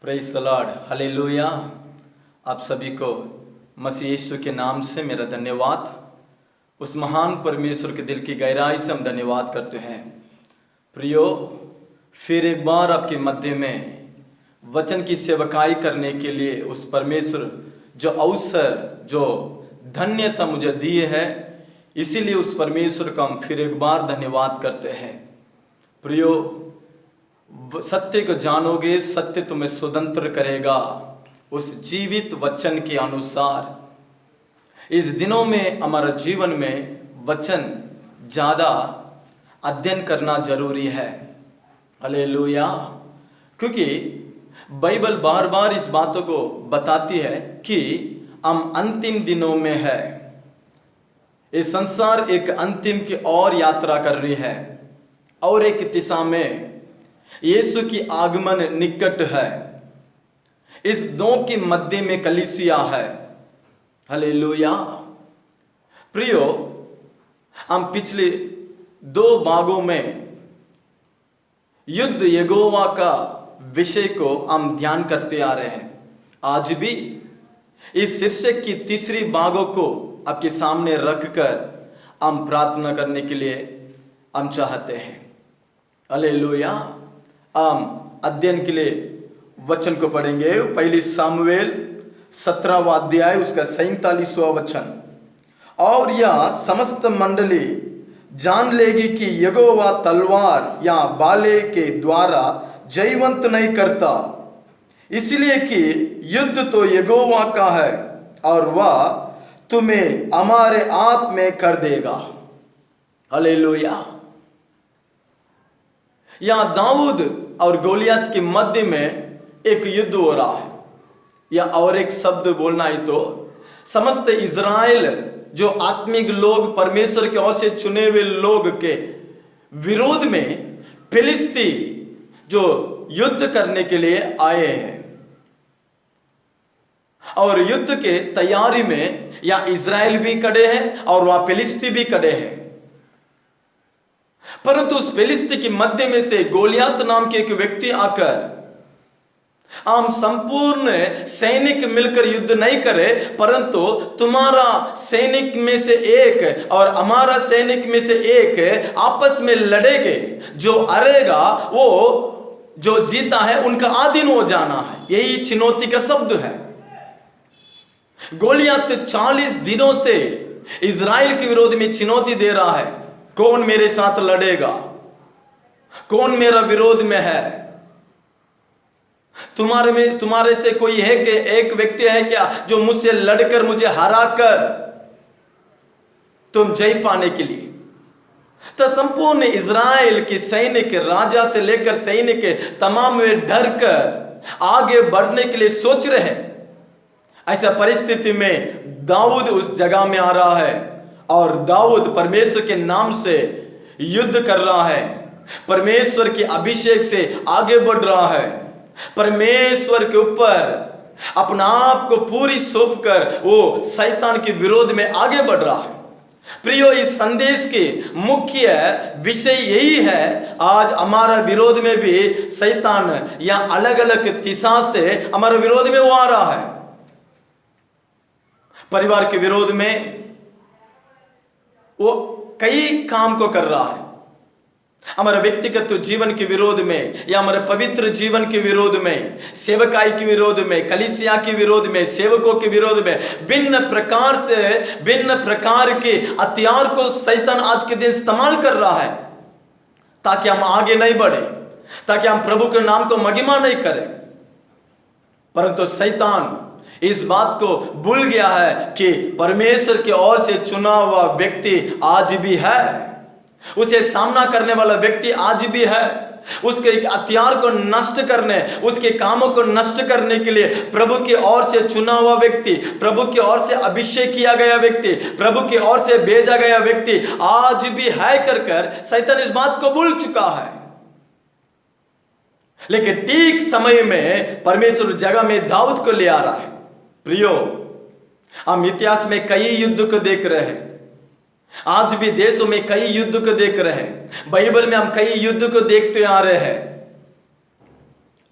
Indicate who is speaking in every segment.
Speaker 1: Praise the Lord, hallelujah. आप सभी को मसीह यीशु के नाम से मेरा धन्यवाद। उस महान परमेश्वर के दिल की गहराई से हम धन्यवाद करते हैं। प्रियो, फिर एक बार आपके मध्य में वचन की सेवकाई करने के लिए उस परमेश्वर जो अवसर, जो धन्यता मुझे दी है, इसीलिए उस परमेश्वर का हम फिर एक बार धन्यवाद करते हैं। प्रियो, सत्य को जानोगे, सत्य तुम्हें स्वतंत्र करेगा। उस जीवित वचन के अनुसार इस दिनों में हमारा जीवन में वचन ज़्यादा अध्ययन करना जरूरी है। हालेलुया। क्योंकि बाइबल बार बार इस बातों को बताती है कि हम अंतिम दिनों में है। ये संसार एक अंतिम की ओर यात्रा कर रही है और एक दिशा में यीशु की आगमन निकट है। इस दो के मध्य में कलीसिया है। हालेलुया। प्रियो, हम पिछले दो भागों में युद्ध यहोवा का विषय को हम ध्यान करते आ रहे हैं। आज भी इस शीर्षक की तीसरी भागों को आपके सामने रखकर हम प्रार्थना करने के लिए हम चाहते हैं। हालेलुया। हम अध्ययन के लिए वचन को पढ़ेंगे। पहली सामुएल 17वां अध्याय उसका 47वां वचन। और यह समस्त मंडली जान लेगी कि यहोवा तलवार या बाले के द्वारा जयवंत नहीं करता, इसलिए कि युद्ध तो यहोवा का है और वह तुम्हें हमारे हाथ में कर देगा। हालेलुया। यहाँ दाऊद और गोलियत के मध्य में एक युद्ध हो रहा है। या और एक शब्द बोलना है तो समस्त इज़राइल जो आत्मिक लोग, परमेश्वर की ओर से चुने हुए लोग के विरोध में फिलिस्ती जो युद्ध करने के लिए आए हैं। और युद्ध के तैयारी में या इज़राइल भी खड़े हैं और वह फिलिस्ती भी खड़े हैं। परंतु उस फिलिस्ती के मध्य में से गोलियत नाम के एक व्यक्ति आकर, हम संपूर्ण सैनिक मिलकर युद्ध नहीं करे, परंतु तुम्हारा सैनिक में से एक और हमारा सैनिक में से एक आपस में लड़ेंगे। जो हारेगा वो जो जीता है उनका आधीन हो जाना है। यही चुनौती का शब्द है। गोलियत 40 दिनों से इज़राइल के विरोध में चुनौती दे रहा है। कौन मेरे साथ लड़ेगा? कौन मेरा विरोध में है? तुम्हारे से कोई है कि एक व्यक्ति है क्या जो मुझसे लड़कर मुझे हराकर तुम जय पाने के लिए? तो संपूर्ण इज़राइल के सैनिक, राजा से लेकर सैनिक तमाम वे डर कर आगे बढ़ने के लिए सोच रहे हैं। ऐसा परिस्थिति में दाऊद उस जगह में आ रहा है और दाऊद परमेश्वर के नाम से युद्ध कर रहा है। परमेश्वर के अभिषेक से आगे बढ़ रहा है। परमेश्वर के ऊपर अपना आप को पूरी सौंप कर वो शैतान के विरोध में आगे बढ़ रहा है। प्रियो, इस संदेश के मुख्य विषय यही है। आज हमारा विरोध में भी शैतान या अलग अलग दिशा से हमारे विरोध में वो आ रहा है। परिवार के विरोध में वो कई काम को कर रहा है। हमारे व्यक्तिगत जीवन के विरोध में या हमारे पवित्र जीवन के विरोध में, सेवकाई के विरोध में, कलीसिया के विरोध में, सेवकों के विरोध में भिन्न प्रकार के हथियार को शैतान आज के दिन इस्तेमाल कर रहा है ताकि हम आगे नहीं बढ़े, ताकि हम प्रभु के नाम को महिमा नहीं करें। परंतु शैतान इस बात को भूल गया है कि परमेश्वर की ओर से चुना हुआ व्यक्ति आज भी है। उसे सामना करने वाला व्यक्ति आज भी है। उसके हथियार को नष्ट करने, उसके कामों को नष्ट करने के लिए प्रभु की ओर से चुना हुआ व्यक्ति, प्रभु की ओर से अभिषेक किया गया व्यक्ति, प्रभु की ओर से भेजा गया व्यक्ति आज भी है कर शैतान इस बात को भूल चुका है। लेकिन ठीक समय में परमेश्वर जगह में दाऊद को ले आ रहा है। प्रियो, हम इतिहास में कई युद्ध को देख रहे हैं। आज भी देशों में कई युद्ध को देख रहे हैं। बाइबल में हम कई युद्ध को देखते आ रहे हैं।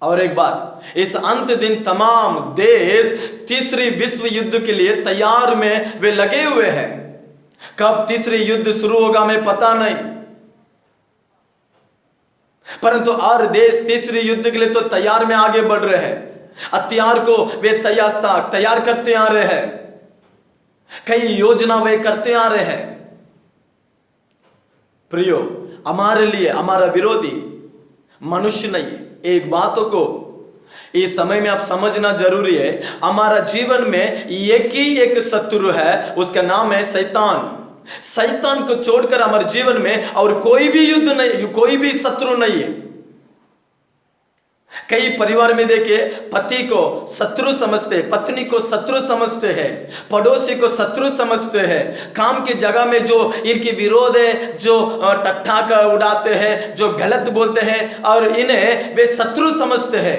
Speaker 1: और एक बात, इस अंत दिन तमाम देश तीसरी विश्व युद्ध के लिए तैयार में वे लगे हुए हैं। कब तीसरी युद्ध शुरू होगा हमें पता नहीं, परंतु हर देश तीसरी युद्ध के लिए तो तैयार में आगे बढ़ रहे हैं। हथियार को वे तैयार करते आ रहे हैं, कई योजना वे करते आ रहे हैं। प्रियो, हमारे लिए हमारा विरोधी मनुष्य नहीं है। एक बात को इस समय में आप समझना जरूरी है, हमारा जीवन में एक ही एक शत्रु है, उसका नाम है शैतान। शैतान को छोड़कर हमारे जीवन में और कोई भी युद्ध नहीं, कोई भी शत्रु नहीं है। कई परिवार में देखिए, पति को शत्रु समझते, पत्नी को शत्रु समझते हैं, पड़ोसी को शत्रु समझते हैं। काम की जगह में जो इनके विरोध है, जो टट्ठा का उड़ाते हैं, जो गलत बोलते हैं, और इन्हें वे शत्रु समझते हैं।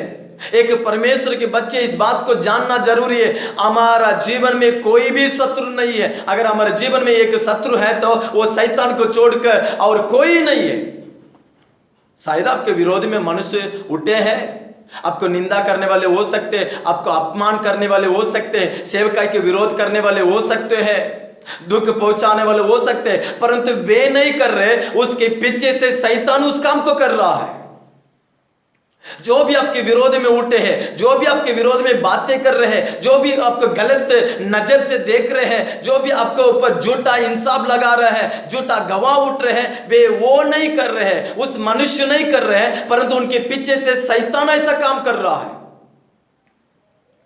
Speaker 1: एक परमेश्वर के बच्चे इस बात को जानना जरूरी है, हमारा जीवन में कोई भी शत्रु नहीं है। अगर हमारे जीवन में एक शत्रु है तो वो शैतान को छोड़कर और कोई नहीं है। शायद आपके विरोध में मनुष्य उठे हैं, आपको निंदा करने वाले हो सकते हैं, आपको अपमान करने वाले हो सकते हैं, सेवकाई के विरोध करने वाले हो सकते हैं, दुख पहुंचाने वाले हो सकते हैं, परंतु वे नहीं कर रहे, उसके पीछे से शैतान उस काम को कर रहा है। जो भी आपके विरोध में उठे हैं, जो भी आपके विरोध में बातें कर रहे हैं, जो भी आपको गलत नजर से देख रहे हैं, जो भी आपके ऊपर झूठा इंसाफ लगा रहे हैं, झूठा गवाह उठ रहे हैं, वे वो नहीं कर रहे हैं, उस मनुष्य नहीं कर रहे हैं, परंतु उनके पीछे से शैतान ऐसा काम कर रहा है।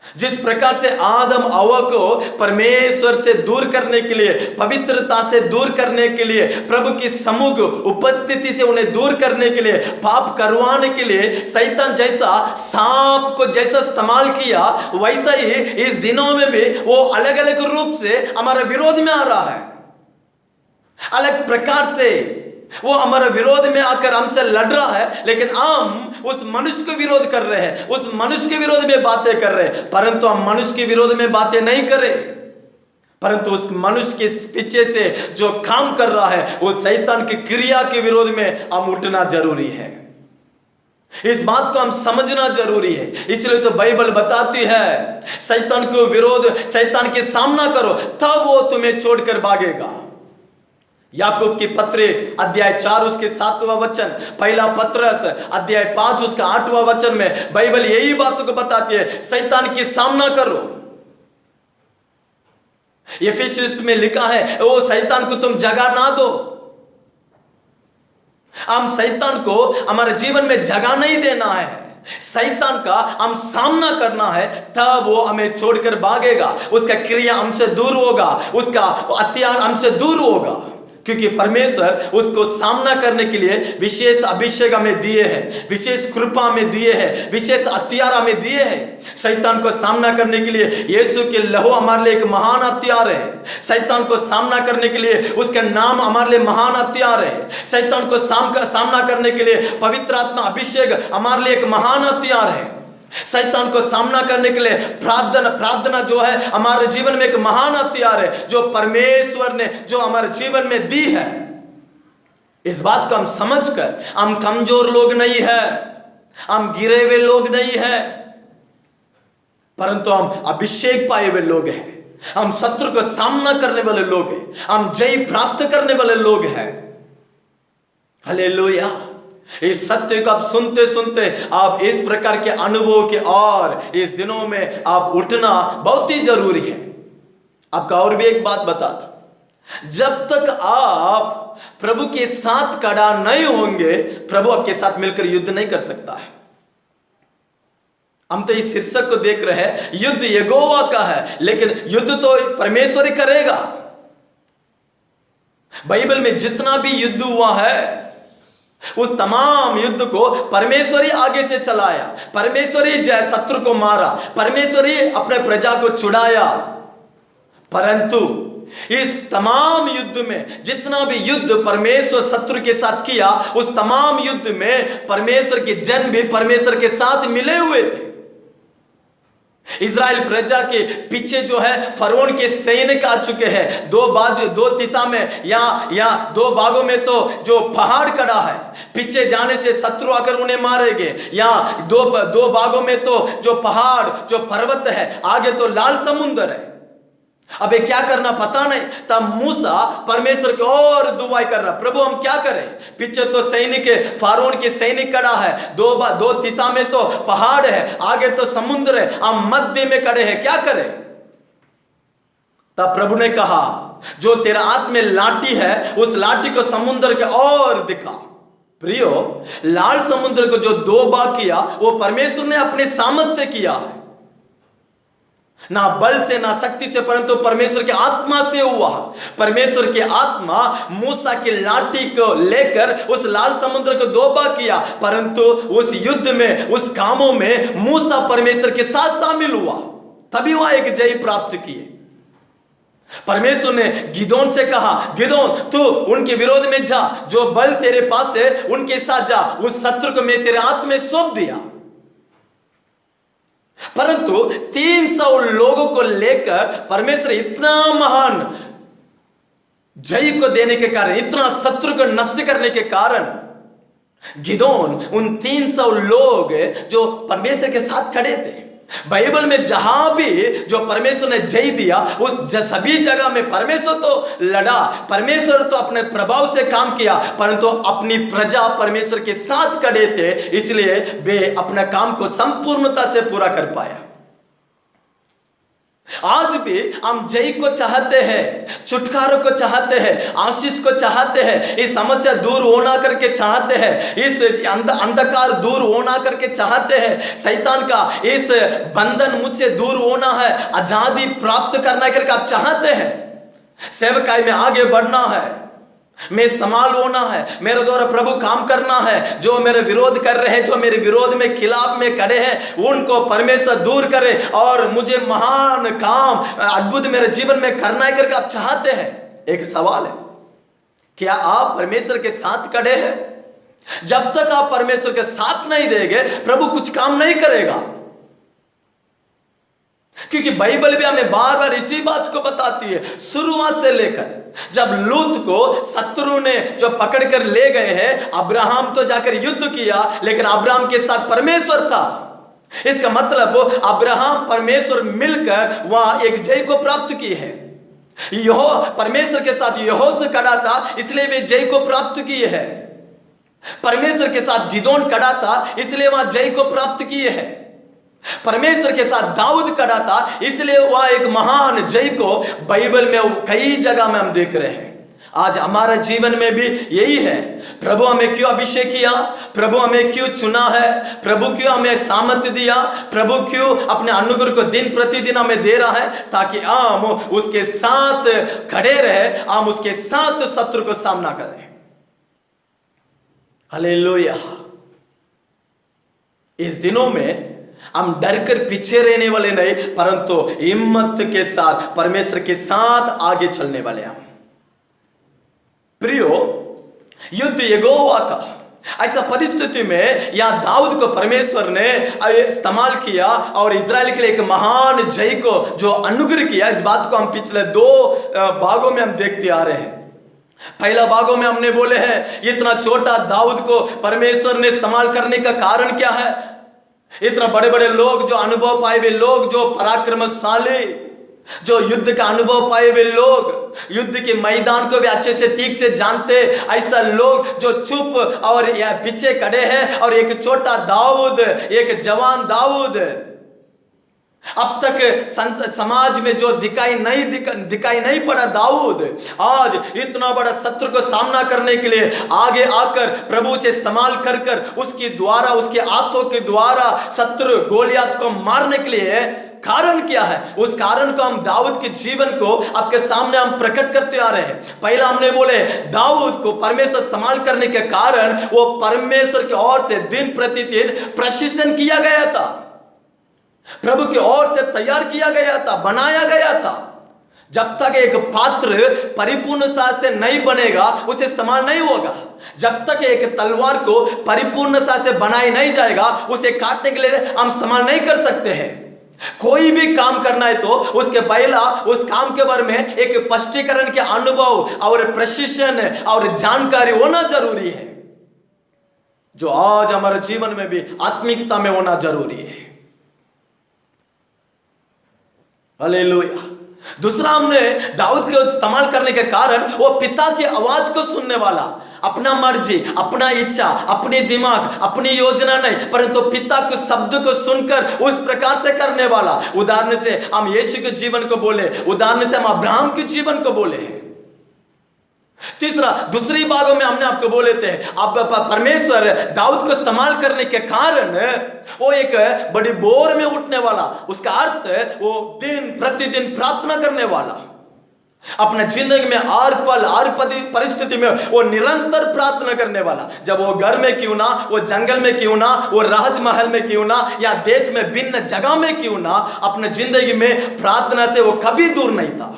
Speaker 1: जिस प्रकार से आदम हव्वा को परमेश्वर से दूर करने के लिए, पवित्रता से दूर करने के लिए, प्रभु की सम्मुख उपस्थिति से उन्हें दूर करने के लिए, पाप करवाने के लिए शैतान जैसा सांप को जैसा इस्तेमाल किया, वैसा ही इस दिनों में भी वो अलग अलग रूप से हमारा विरोध में आ रहा है। अलग प्रकार से वो हमारा विरोध में आकर हमसे लड़ रहा है, लेकिन हम उस मनुष्य को विरोध कर रहे हैं, उस मनुष्य के विरोध में बातें कर रहे हैं, परंतु हम मनुष्य के विरोध में बातें नहीं कर रहे, परंतु उस मनुष्य के पीछे से जो काम कर रहा है, वो शैतान की क्रिया के विरोध में हम उठना जरूरी है। इस बात को हम समझना जरूरी है। इसलिए तो बाइबल बताती है, शैतान को विरोध, शैतान के सामना करो, तब वो तुम्हें छोड़कर भागेगा। याकूब की पत्र अध्याय 4 उसके 7वां वचन, पहला पत्रस अध्याय 5 उसका 8वां वचन में बाइबल यही बातों को बताती है, शैतान के सामना करो। इफिसियंस में लिखा है, वो शैतान को तुम जगह ना दो। हम शैतान को हमारे जीवन में जगह नहीं देना है, शैतान का हम सामना करना है, तब वो हमें छोड़कर भागेगा, उसका क्रिया हमसे दूर होगा, उसका हथियार हमसे दूर होगा, क्योंकि परमेश्वर उसको सामना करने के लिए विशेष अभिषेक हमें दिए हैं, विशेष कृपा हमें दिए हैं, विशेष हथियार हमें दिए हैं। शैतान को सामना करने के लिए यीशु के लहू हमारे लिए एक महान हथियार है। शैतान को सामना करने के लिए उसका नाम हमारे लिए महान हथियार है। शैतान को सामना करने के लिए पवित्र आत्मा अभिषेक हमारे लिए एक महान हथियार है। शैतान को सामना करने के लिए प्रार्थना जो है हमारे जीवन में एक महान हथियार है, जो परमेश्वर ने जो हमारे जीवन में दी है। इस बात को हम समझकर, हम कमजोर लोग नहीं है, हम गिरे हुए लोग नहीं है, परंतु हम अभिषेक पाए हुए लोग हैं, हम शत्रु का सामना करने वाले लोग हैं, हम जय प्राप्त करने वाले लोग हैं। हालेलुया। इस सत्य को आप सुनते सुनते आप इस प्रकार के अनुभव के और इस दिनों में आप उठना बहुत ही जरूरी है। आपका और भी एक बात बता था, जब तक आप प्रभु के साथ खड़ा नहीं होंगे, प्रभु आपके साथ मिलकर युद्ध नहीं कर सकता है। हम तो इस शीर्षक को देख रहे हैं, युद्ध यहोवा का है, लेकिन युद्ध तो परमेश्वर ही करेगा। बाइबल में जितना भी युद्ध हुआ है, उस तमाम युद्ध को परमेश्वर ही आगे से चलाया, परमेश्वर ही शत्रु को मारा, परमेश्वर ही अपने प्रजा को छुड़ाया। परंतु इस तमाम युद्ध में, जितना भी युद्ध परमेश्वर शत्रु के साथ किया, उस तमाम युद्ध में परमेश्वर के जन भी परमेश्वर के साथ मिले हुए थे। इजराइल प्रजा के पीछे जो है फरोन के सैनिक आ चुके हैं। दो दिशा में या दो भागों में तो जो पहाड़ खड़ा है, पीछे जाने से शत्रु आकर उन्हें मारेंगे। या दो भागों में तो जो पहाड़ जो पर्वत है, आगे तो लाल समुद्र है। अबे क्या करना पता नहीं। तब मूसा परमेश्वर की और दुआई कर रहा, प्रभु हम क्या करें, पीछे तो सैनिक फारोन के सैनिक खड़ा है, दो दिशा में तो पहाड़ है, आगे तो समुद्र है, हम मध्य में खड़े हैं, क्या करें। तब प्रभु ने कहा, जो तेरा हाथ में लाठी है उस लाठी को समुद्र के और दिखा। प्रियो, लाल समुद्र को जो 2 भाग किया वो परमेश्वर ने अपने सामर्थ से किया है, ना बल से ना शक्ति से, परंतु परमेश्वर की आत्मा से हुआ। परमेश्वर की आत्मा मूसा की लाठी को लेकर उस लाल समुद्र को 2 भाग किया, परंतु उस युद्ध में, उस कामों में मूसा परमेश्वर के साथ शामिल हुआ, तभी वहां एक जय प्राप्त किए। परमेश्वर ने गिदोन से कहा, गिदोन तू उनके विरोध में जा, जो बल तेरे पास है उनके साथ जा, उस शत्रु को मैं तेरे हाथ में सौंप दिया। परंतु 300 लोगों को लेकर परमेश्वर इतना महान जय को देने के कारण, इतना शत्रु को नष्ट करने के कारण, गिदोन उन 300 लोग जो परमेश्वर के साथ खड़े थे, बाइबल में जहां भी जो परमेश्वर ने जय दिया उस सभी जगह में परमेश्वर तो लड़ा, परमेश्वर तो अपने प्रभाव से काम किया, परंतु अपनी प्रजा परमेश्वर के साथ खड़े थे, इसलिए वे अपना काम को संपूर्णता से पूरा कर पाया। आज भी हम जय को चाहते हैं, छुटकारों को चाहते हैं, आशीष को चाहते हैं, इस समस्या दूर होना करके चाहते हैं, इस अंधकार दूर होना करके चाहते हैं, शैतान का इस बंधन मुझसे दूर होना है, आजादी प्राप्त करना करके आप चाहते हैं, सेवकाई में आगे बढ़ना है, मैं इस्तेमाल होना है, मेरे द्वारा प्रभु काम करना है, जो मेरे विरोध कर रहे हैं, जो मेरे विरोध में खिलाफ में खड़े हैं, उनको परमेश्वर दूर करे और मुझे महान काम अद्भुत मेरे जीवन में करना है करके आप चाहते हैं। एक सवाल है, क्या आप परमेश्वर के साथ खड़े हैं? जब तक आप परमेश्वर के साथ नहीं देंगे प्रभु कुछ काम नहीं करेगा, क्योंकि बाइबल भी हमें बार बार इसी बात को बताती है। शुरुआत से लेकर जब लूत को शत्रु ने जो पकड़ कर ले गए हैं, अब्राहम तो जाकर युद्ध किया, लेकिन अब्राहम के साथ परमेश्वर था। इसका मतलब अब्राहम परमेश्वर मिलकर वहां एक जय को प्राप्त की है। यहो परमेश्वर के साथ यहोशू खड़ा था, इसलिए वे जय को प्राप्त किए हैं। परमेश्वर के साथ गिदोन खड़ा था, इसलिए वहां जय को प्राप्त किए हैं। परमेश्वर के साथ दाऊद खड़ा था, इसलिए वह एक महान जय को बाइबल में कई जगह में हम देख रहे हैं। आज हमारा जीवन में भी यही है। प्रभु हमें क्यों अभिषेक किया, प्रभु हमें क्यों चुना है, प्रभु क्यों हमें सामर्थ्य दिया, प्रभु क्यों अपने अनुग्रह को दिन प्रतिदिन हमें दे रहा है, ताकि हम उसके साथ खड़े रहे, हम उसके साथ शत्रु को सामना करें। हालेलुया। इस दिनों में हम डर कर पीछे रहने वाले नहीं, परंतु हिम्मत के साथ परमेश्वर के साथ आगे चलने वाले हम। प्रियो, युद्ध यहोवा का। ऐसा परिस्थिति में यहां दाऊद को परमेश्वर ने इस्तेमाल किया और इजराइल के लिए एक महान जय को जो अनुग्रह किया, इस बात को हम पिछले 2 भागों में हम देखते आ रहे हैं। पहला भागों में हमने बोले हैं, इतना छोटा दाऊद को परमेश्वर ने इस्तेमाल करने का कारण क्या है। इतना बड़े बड़े लोग, जो अनुभव पाए हुए लोग, जो पराक्रमशाली, जो युद्ध का अनुभव पाए हुए लोग, युद्ध के मैदान को भी अच्छे से ठीक से जानते, ऐसा लोग जो चुप और पीछे खड़े हैं, और एक छोटा दाऊद, एक जवान दाऊद, अब तक समाज में जो दिखाई नहीं पड़ा दाऊद, आज इतना बड़ा शत्रु को सामना करने के लिए आगे आकर प्रभु से इस्तेमाल कर कर उसके द्वारा, उसके हाथों के द्वारा शत्रु गोलियत को मारने के लिए। कारण क्या है? उस कारण को हम दाऊद के जीवन को आपके सामने हम प्रकट करते आ रहे हैं। पहला हमने बोले, दाऊद को परमेश्वर इस्तेमाल करने के कारण वो परमेश्वर की ओर से दिन प्रतिदिन प्रशिक्षण किया गया था, प्रभु की ओर से तैयार किया गया था, बनाया गया था। जब तक एक पात्र परिपूर्णता से नहीं बनेगा उसे इस्तेमाल नहीं होगा। जब तक एक तलवार को परिपूर्णता से बनाया नहीं जाएगा उसे काटने के लिए हम इस्तेमाल नहीं कर सकते हैं। कोई भी काम करना है तो उसके पहला उस काम के बारे में एक स्पष्टीकरण के अनुभव और प्रशिक्षण और जानकारी होना जरूरी है, जो आज हमारे जीवन में भी आत्मिकता में होना जरूरी है। हालेलुया। दूसरा, हमने दाऊद को इस्तेमाल करने के कारण वो पिता की आवाज को सुनने वाला, अपना मर्जी, अपना इच्छा, अपनी दिमाग, अपनी योजना नहीं, परंतु पिता के शब्द को सुनकर उस प्रकार से करने वाला। उदाहरण से हम यीशु के जीवन को बोले, उदाहरण से हम अब्राहम के जीवन को बोले हैं। तीसरा, दूसरी बातों में हमने आपको बोले थे, अब परमेश्वर दाऊद को इस्तेमाल करने के कारण वो एक बड़ी बोर में उठने वाला, उसका अर्थ वो दिन प्रतिदिन प्रार्थना करने वाला, अपने जिंदगी में हर पल हर परिस्थिति में वो निरंतर प्रार्थना करने वाला। जब वो घर में क्यों ना, वो जंगल में क्यों ना, वो राजमहल में क्यों ना, या देश में भिन्न जगह में क्यों ना, अपने जिंदगी में प्रार्थना से वो कभी दूर नहीं था।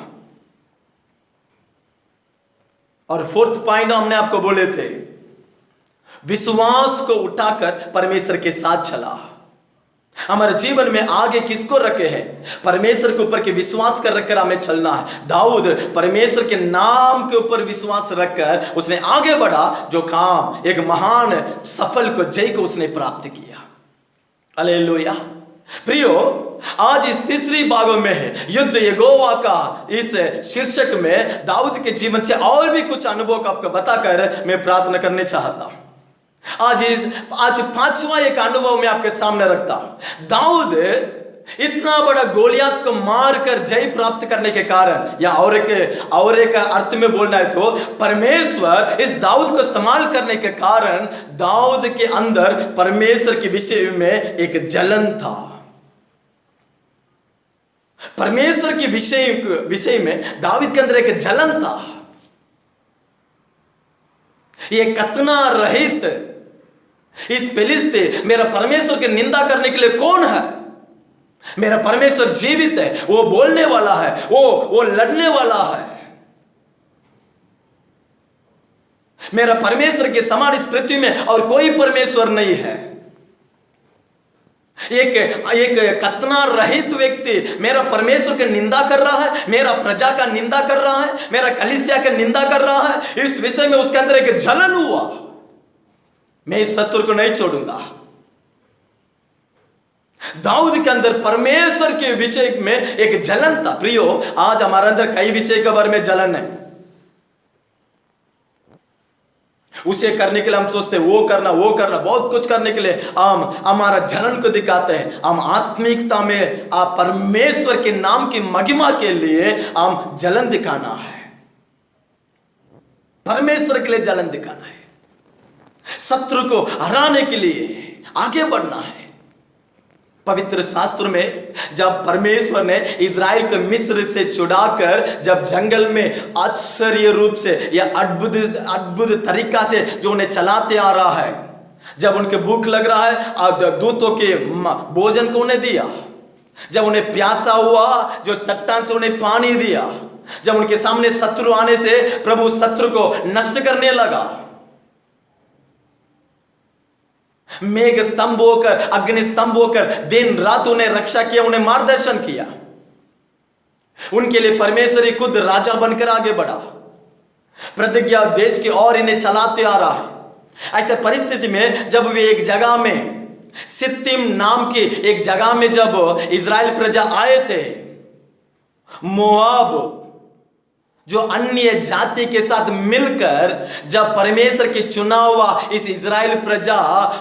Speaker 1: और फोर्थ पॉइंट हमने आपको बोले थे, विश्वास को उठाकर परमेश्वर के साथ चला। हमारे जीवन में आगे किसको रखे हैं? परमेश्वर के ऊपर के विश्वास कर रखकर हमें चलना है। दाऊद परमेश्वर के नाम के ऊपर विश्वास रखकर उसने आगे बढ़ा, जो काम एक महान सफल को जय को उसने प्राप्त किया। हालेलुया। प्रियो, आज इस तीसरी भागों में है युद्ध यहोवा का, इस शीर्षक में दाऊद के जीवन से और भी कुछ अनुभव को आपको बताकर मैं प्रार्थना करने चाहता हूं। आज पांचवा एक अनुभव मैं आपके सामने रखता हूं। दाऊद इतना बड़ा गोलियत को मारकर जय प्राप्त करने के कारण, या और एक अर्थ में बोलना है तो परमेश्वर इस दाऊद को इस्तेमाल करने के कारण दाऊद के अंदर परमेश्वर के विषय में एक जलन था। परमेश्वर के विषय में दाऊद के अंदर एक जलन था। ये कतना रहित इस फिलिस्ती मेरा परमेश्वर की निंदा करने के लिए कौन है? मेरा परमेश्वर जीवित है, वो बोलने वाला है, वो लड़ने वाला है। मेरा परमेश्वर के समान इस पृथ्वी में और कोई परमेश्वर नहीं है। एक कतना रहित व्यक्ति मेरा परमेश्वर की निंदा कर रहा है, मेरा प्रजा का निंदा कर रहा है, मेरा कलीसिया का निंदा कर रहा है। इस विषय में उसके अंदर एक जलन हुआ, मैं इस शत्रु को नहीं छोड़ूंगा। दाऊद के अंदर परमेश्वर के विषय में एक जलन था। प्रियो, आज हमारे अंदर कई विषय के बारे में जलन है। उसे करने के लिए हम सोचते हैं, वो करना बहुत कुछ करने के लिए हम हमारा जलन को दिखाते हैं। हम आत्मिकता में परमेश्वर के नाम की महिमा के लिए हम जलन दिखाना है, परमेश्वर के लिए जलन दिखाना है, शत्रु को हराने के लिए आगे बढ़ना है। पवित्र शास्त्र में जब परमेश्वर ने इज़राइल को मिस्र से छुड़ाकर जब जंगल में आश्चर्य रूप से या अद्भुत तरीका से जो उन्हें चलाते आ रहा है, जब उनके भूख लग रहा है और दूतों के भोजन को उन्हें दिया, जब उन्हें प्यासा हुआ जो चट्टान से उन्हें पानी दिया, जब उनके सामने शत्रु आने से प्रभु शत्रु को नष्ट करने लगा, मेघ स्तंभ होकर अग्नि स्तंभ होकर दिन रात उन्हें रक्षा किया, उन्हें मार्गदर्शन किया। उनके लिए परमेश्वर ही खुद राजा बनकर आगे बढ़ा, प्रतिज्ञा देश की ओर इन्हें चलाते आ रहा है। ऐसे परिस्थिति में जब वे एक जगह में सित्तीम नाम की एक जगह में जब इज़राइल प्रजा आए थे, मोआब जो अन्य जाति के साथ मिलकर जब परमेश्वर की चुना हुआ इस इज़राइल प्रजा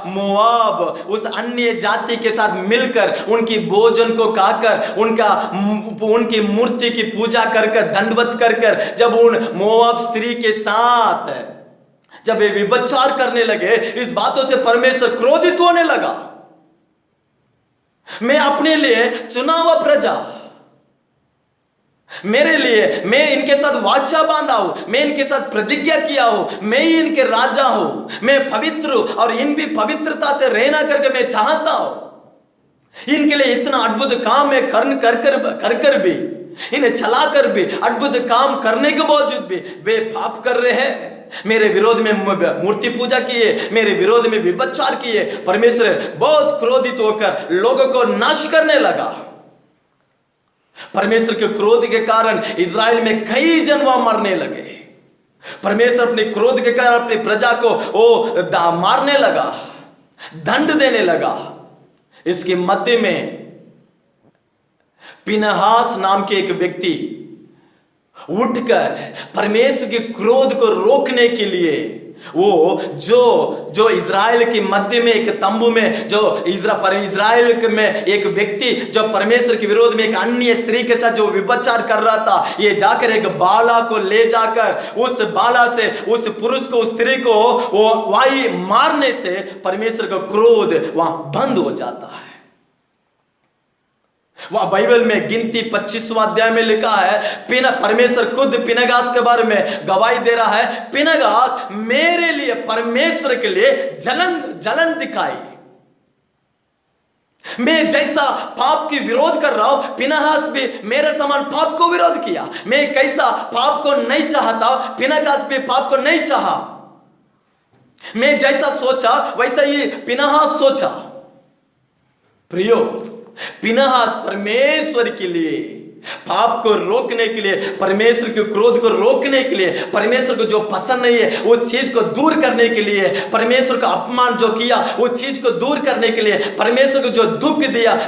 Speaker 1: मोआब उस अन्य जाति के साथ मिलकर उनकी भोजन को खाकर उनकी मूर्ति की पूजा कर दंडवत कर जब उन मोआब स्त्री के साथ जब वे व्यभिचार करने लगे, इस बातों से परमेश्वर क्रोधित होने लगा। मैं अपने लिए चुना हुआ प्रजा, मेरे लिए मैं इनके साथ वाचा बांधा हूं, मैं इनके साथ प्रतिज्ञा किया हूं, मैं ही इनके राजा हूं, मैं पवित्र हूं और इन भी पवित्रता से रहना करके मैं चाहता हूं। इनके लिए इतना अद्भुत काम मैं कर भी इन्हें चलाकर भी अद्भुत काम करने के बावजूद भी वे पाप कर रहे हैं, मेरे विरोध में मूर्ति पूजा किए, मेरे विरोध में व्यभिचार किए। परमेश्वर बहुत क्रोधित होकर लोगों को नाश करने लगा। परमेश्वर के क्रोध के कारण इज़राइल में कई जन वहां मरने लगे। परमेश्वर अपने क्रोध के कारण अपनी प्रजा को मारने लगा, दंड देने लगा। इसके मध्य में पिनहास नाम के एक व्यक्ति उठकर परमेश्वर के क्रोध को रोकने के लिए वो जो इज़राइल के मध्य में एक तंबू में जो इज़राइल में एक व्यक्ति जो परमेश्वर के विरोध में एक अन्य स्त्री के साथ जो व्यभिचार कर रहा था, ये जाकर एक बाला को ले जाकर उस बाला से उस पुरुष को, उस स्त्री को वो वाई मारने से परमेश्वर का क्रोध वहां बंद हो जाता है। वह बाइबल में गिनती 25वां अध्याय में लिखा है, परमेश्वर खुद पिनहास के बारे में गवाही दे रहा है, पिनहास मेरे लिए, परमेश्वर के लिए जलन दिखाई। मैं जैसा पाप की विरोध कर रहा हूं, पिनहास भी मेरे समान पाप को विरोध किया। मैं कैसा पाप को नहीं चाहता, पिनहास भी पाप को नहीं चाहा। मैं जैसा सोचा वैसा ही पिनहास सोचा। प्रियो, पिनहास परमेश्वर के लिए, पाप को रोकने के लिए, परमेश्वर के क्रोध को रोकने के लिए, परमेश्वर को जो पसंद नहीं है उस चीज को दूर करने के लिए, परमेश्वर का अपमान जो किया उस चीज को दूर करने के लिए, परमेश्वर को जो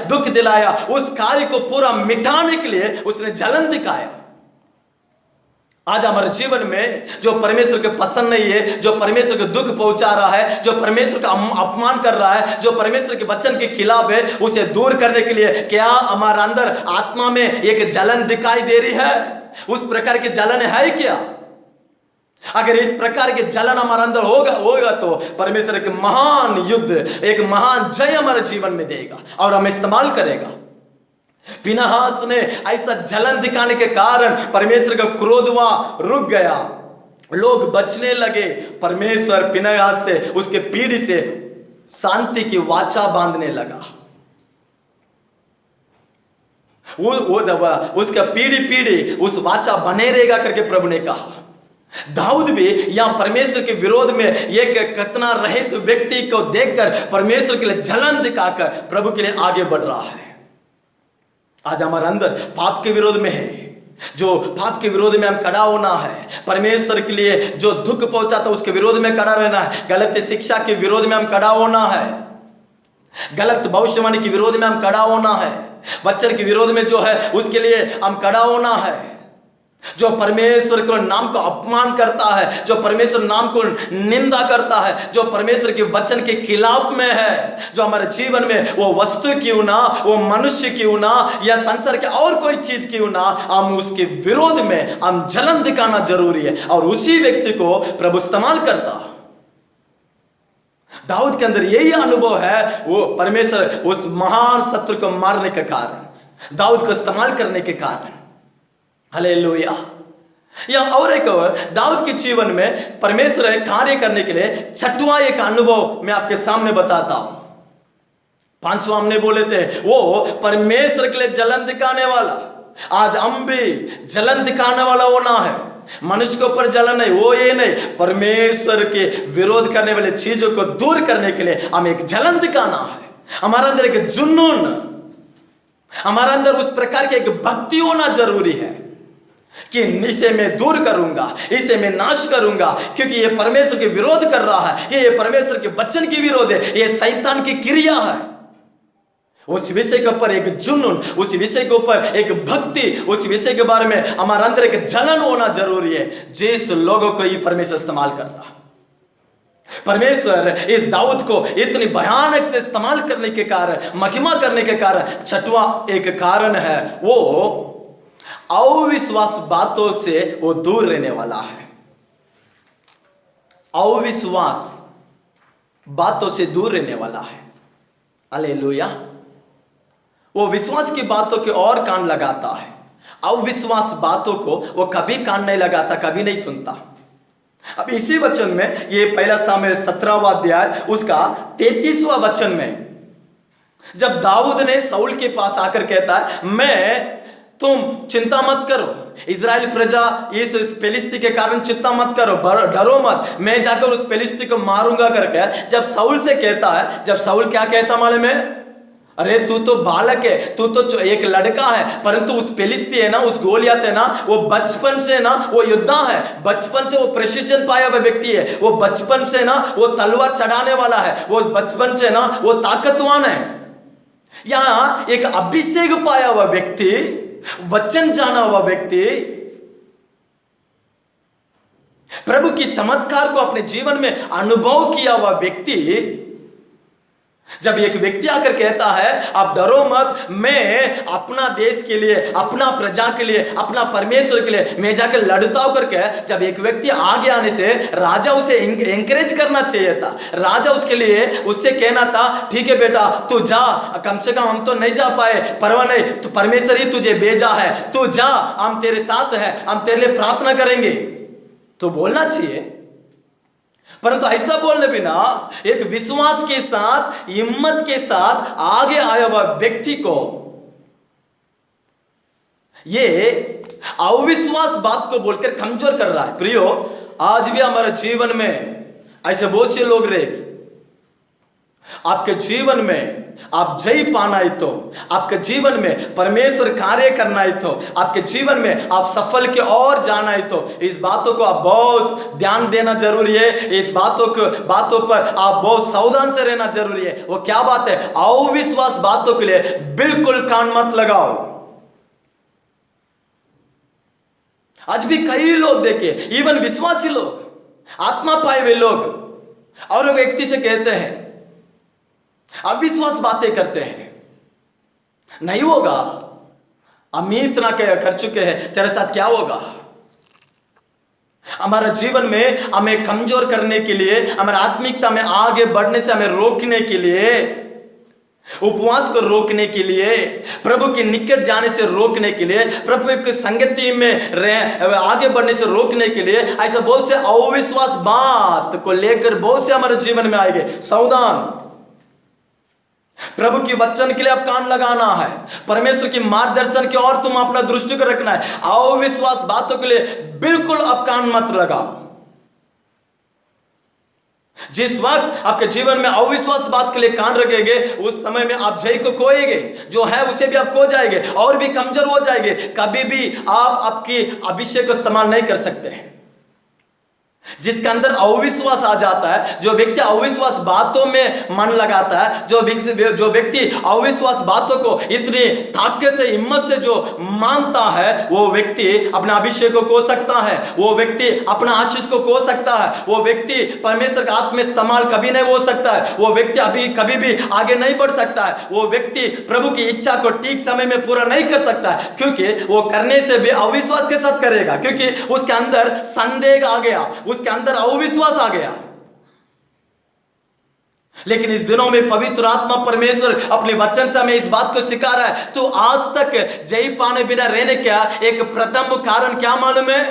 Speaker 1: दुख दिलाया उस कार्य को पूरा मिटाने के लिए उसने जलन दिखाया। आज हमारे जीवन में जो परमेश्वर के पसंद नहीं है, जो परमेश्वर को दुख पहुंचा रहा है, जो परमेश्वर का अपमान कर रहा है, जो परमेश्वर के वचन के खिलाफ है, उसे दूर करने के लिए क्या हमारे अंदर आत्मा में एक जलन दिखाई दे रही है? उस प्रकार की जलन है क्या? अगर इस प्रकार के जलन हमारे अंदर होगा तो परमेश्वर एक महान युद्ध, एक महान जय हमारे जीवन में देगा और हमें इस्तेमाल करेगा। पिनहास ने ऐसा जलन दिखाने के कारण परमेश्वर का क्रोध वहां रुक गया, लोग बचने लगे। परमेश्वर पिनहास से, उसके पीढ़ी से शांति की वाचा बांधने लगा। उसका पीढ़ी उस वाचा बने रहेगा करके प्रभु ने कहा। दाऊद भी यहां परमेश्वर के विरोध में एक कतना रहित व्यक्ति को देखकर परमेश्वर के लिए जलन दिखाकर प्रभु के लिए आगे बढ़ रहा है। आज हमारे अंदर पाप के विरोध में है, जो पाप के विरोध में हम खड़ा होना है, परमेश्वर के लिए जो दुख पहुंचाता उसके विरोध में खड़ा रहना है, गलत शिक्षा के विरोध में हम खड़ा होना है, गलत भविष्यवाणी के विरोध में हम खड़ा होना है, वचन के विरोध में जो है उसके लिए हम खड़ा होना है। जो परमेश्वर के नाम को अपमान करता है, जो परमेश्वर नाम को निंदा करता है, जो परमेश्वर के वचन के खिलाफ में है, जो हमारे जीवन में वो वस्तु क्यों ना, वो मनुष्य क्यों ना, या संसार के और कोई चीज क्यों ना, हम उसके विरोध में हम जलन दिखाना जरूरी है और उसी व्यक्ति को प्रभु इस्तेमाल करता। दाऊद के अंदर यही अनुभव है, वो परमेश्वर उस महान शत्रु को मारने के कारण, दाऊद को इस्तेमाल करने के कारण। हालेलुया। या और एक दाऊद के जीवन में परमेश्वर कार्य करने के लिए छठवां एक अनुभव मैं आपके सामने बताता हूं। पांचवा हमने बोले थे वो परमेश्वर के लिए जलन दिखाने वाला। आज हम भी जलन दिखाने वाला होना है, मनुष्य के ऊपर जलन नहीं, वो ये नहीं, परमेश्वर के विरोध करने वाले चीजों को दूर करने के लिए हमें एक जलन दिखाना है। हमारे अंदर एक जुनून, हमारे अंदर उस प्रकार की एक भक्ति होना जरूरी है कि इसे मैं दूर करूंगा, इसे मैं नाश करूंगा, क्योंकि ये परमेश्वर के विरोध कर रहा है, ये परमेश्वर के वचन की विरोध है, ये शैतान की क्रिया है। उस विषय के ऊपर एक जुनून, उस विषय के ऊपर एक भक्ति, उस विषय के बारे में हमारे अंदर एक जलन होना जरूरी है, जिस लोगों को ये परमेश्वर इस्तेमाल करता। परमेश्वर इस दाऊद को इतनी भयानक से इस्तेमाल करने के कारण, महिमा करने के कारण, छठवां एक कारण है वो अविश्वास बातों से वो दूर रहने वाला है। अविश्वास बातों से दूर रहने वाला है। हालेलुया। वो विश्वास की बातों के और कान लगाता है, अविश्वास बातों को वो कभी कान नहीं लगाता, कभी नहीं सुनता। अब इसी वचन में ये पहला सामुएल 17वां अध्याय उसका 33वां वचन में जब दाऊद ने शाऊल के पास आकर कहता है, तुम चिंता मत करो, इजराइल प्रजा इस फिलिस्ती के कारण चिंता मत करो, डरो मत, मैं जाकर उस फिलिस्ती को मारूंगा करके जब शाऊल से कहता है, जब शाऊल क्या कहता मालूम है? अरे तू तो बालक है, तू तो एक लड़का है, परंतु उस फिलिस्ती है ना, उस गोलियत है ना, वो बचपन से ना वो योद्धा है, बचपन से वो प्रेसिजन पाया हुआ व्यक्ति है, वो बचपन से ना वो तलवार चढ़ाने वाला है, वो बचपन से ना वो ताकतवान है। यहां एक अभिषेक पाया हुआ व्यक्ति, वचन जाना हुआ व्यक्ति, प्रभु की चमत्कार को अपने जीवन में अनुभव किया हुआ व्यक्ति, जब एक व्यक्ति आकर कहता है आप डरो मत, मैं अपना देश के लिए, अपना प्रजा के लिए, अपना परमेश्वर के लिए मैं जाकर लड़ता हूं करके, जब एक व्यक्ति आगे आने से राजा उसे एंकरेज करना चाहिए था। राजा उसके लिए उससे कहना था ठीक है बेटा तू जा, कम से कम हम तो नहीं जा पाए, परवाह नहीं, तो परमेश्वर ही तुझे भेजा है, तू जा, हम तेरे साथ है, हम तेरे लिए प्रार्थना करेंगे, तो बोलना चाहिए। परंतु ऐसा बोलने बिना एक विश्वास के साथ, हिम्मत के साथ आगे आया हुआ व्यक्ति को ये अविश्वास बात को बोलकर कमजोर कर रहा है। प्रियो, आज भी हमारे जीवन में ऐसे बहुत से लोग रहे। आपके जीवन में आप जय पाना है तो, आपके जीवन में परमेश्वर कार्य करना है तो, आपके जीवन में आप सफल के और जाना है तो, इस बातों को आप बहुत ध्यान देना जरूरी है। इस बातों पर आप बहुत सावधान से रहना जरूरी है। वो क्या बात है? अविश्वास बातों के लिए बिल्कुल कान मत लगाओ। आज भी कई लोग देखे, इवन विश्वासी लोग, आत्मा पाए हुए लोग और व्यक्ति से कहते हैं, अविश्वास बातें करते हैं, नहीं होगा, हम इतना कर चुके हैं, तेरे साथ क्या होगा। हमारा जीवन में हमें कमजोर करने के लिए, हमारे आत्मिकता में आगे बढ़ने से हमें रोकने के लिए, उपवास को रोकने के लिए, प्रभु के निकट जाने से रोकने के लिए, प्रभु की संगति में आगे बढ़ने से रोकने के लिए, ऐसा बहुत से अविश्वास बात को लेकर बहुत से हमारे जीवन में आएंगे। सावधान। प्रभु की वचन के लिए आप कान लगाना है, परमेश्वर की मार्गदर्शन की ओर तुम अपना दृष्टि को रखना है। अविश्वास बातों के लिए बिल्कुल आप कान मत लगाओ। जिस वक्त आपके जीवन में अविश्वास बात के लिए कान रखेंगे, उस समय में आप जय को खोएंगे, जो है उसे भी आप खो जाएंगे और भी कमजोर हो जाएंगे। कभी भी आप आपकी अभिषेक को इस्तेमाल नहीं कर सकते हैं। जिसके अंदर अविश्वास आ जाता है, जो व्यक्ति अविश्वास बातों में मन लगाता है, जो व्यक्ति अविश्वास बातों को इतनी ताकत से, हिम्मत से जो मानता है, वो व्यक्ति अपना अभिषेक को खो सकता है, वो व्यक्ति अपना आशीष को खो सकता है, वो व्यक्ति परमेश्वर का आत्म इस्तेमाल कभी नहीं हो सकता है, वो व्यक्ति कभी भी आगे नहीं बढ़ सकता है, वो व्यक्ति प्रभु की इच्छा को ठीक समय में पूरा नहीं कर सकता है, क्योंकि वो करने से भी अविश्वास के साथ करेगा, क्योंकि उसके अंदर संदेह आ गया, उसके अंदर अविश्वास आ गया। लेकिन इस दिनों में पवित्र आत्मा परमेश्वर अपने वचन से हमें इस बात को सिखा रहा है। तो आज तक जय पाने बिना रहने का एक प्रथम कारण क्या मालूम है?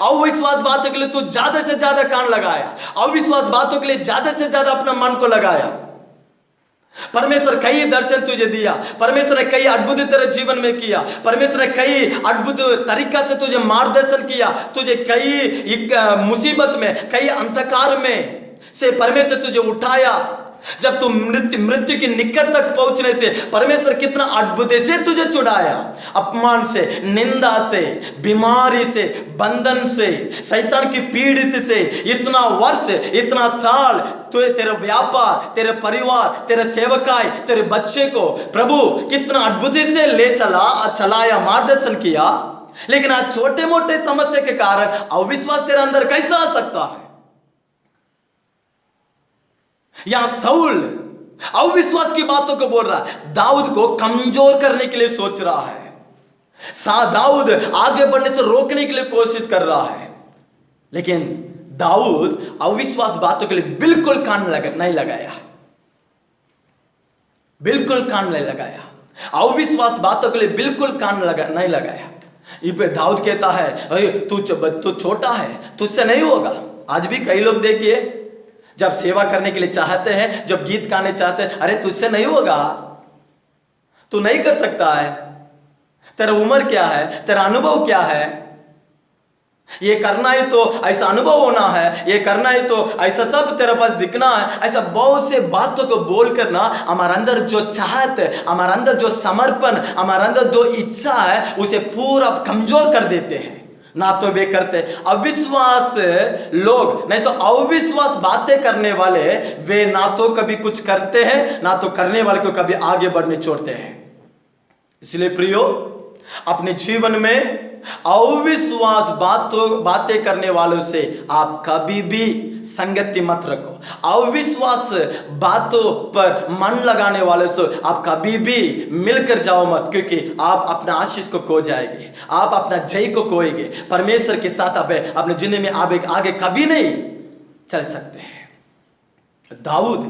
Speaker 1: अविश्वास बातों के लिए तू ज्यादा से ज्यादा कान लगाया, अविश्वास बातों के लिए ज्यादा से ज्यादा अपना मन को लगाया। परमेश्वर कई दर्शन तुझे दिया, परमेश्वर ने कई अद्भुत तेरे जीवन में किया, परमेश्वर ने कई अद्भुत तरीका से तुझे मार्गदर्शन किया, तुझे कई मुसीबत में, कई अंधकार में से परमेश्वर तुझे उठाया। जब तू मृत्यु के निकट तक पहुंचने से परमेश्वर कितना अद्भुत से तुझे छुड़ाया, अपमान से, निंदा से, बीमारी से, बंधन से, शैतान की पीड़ित से, इतना वर्ष, इतना साल तो तेरे व्यापार, तेरे परिवार, तेरे सेवकाई, तेरे बच्चे को प्रभु कितना अद्भुत से ले चलाया, मार्गदर्शन किया। लेकिन आज छोटे मोटे समस्या के कारण अविश्वास तेरे अंदर कैसा आ सकता है? यहां साउल अविश्वास की बातों को बोल रहा है, दाऊद को कमजोर करने के लिए सोच रहा है, दाऊद आगे बढ़ने से रोकने के लिए कोशिश कर रहा है। लेकिन दाऊद अविश्वास बातों के लिए बिल्कुल कान नहीं लगाया, बिल्कुल कान नहीं लगाया, अविश्वास बातों के लिए बिल्कुल कान नहीं लगाया। इस दाऊद कहता है तू छोटा है, तुझसे नहीं होगा। आज भी कई लोग देखिए, जब सेवा करने के लिए चाहते हैं, जब गीत गाने चाहते हैं, अरे तुझसे नहीं होगा, तू नहीं कर सकता है, तेरा उम्र क्या है, तेरा अनुभव क्या है। ये करना ही तो ऐसा अनुभव होना है, ये करना ही तो ऐसा सब तेरे पास दिखना है, ऐसा बहुत से बातों को बोल कर ना हमारे अंदर जो चाहत है, हमारे अंदर जो समर्पण, हमारे अंदर जो इच्छा है, उसे पूरा कमजोर कर देते हैं। ना तो वे करते अविश्वास लोग, नहीं तो अविश्वास बातें करने वाले, वे ना तो कभी कुछ करते हैं, ना तो करने वाले को कभी आगे बढ़ने छोड़ते हैं। इसलिए प्रियो, अपने जीवन में अविश्वास बातें करने वालों से आप कभी भी संगति मत रखो। अविश्वास बातों पर मन लगाने वालों से आप कभी भी मिलकर जाओ मत, क्योंकि आप अपना आशीष को खो जाएंगे, आप अपना जय को खोएंगे। परमेश्वर के साथ आप अपने जिंदगी में आप आगे कभी नहीं चल सकते हैं। दाऊद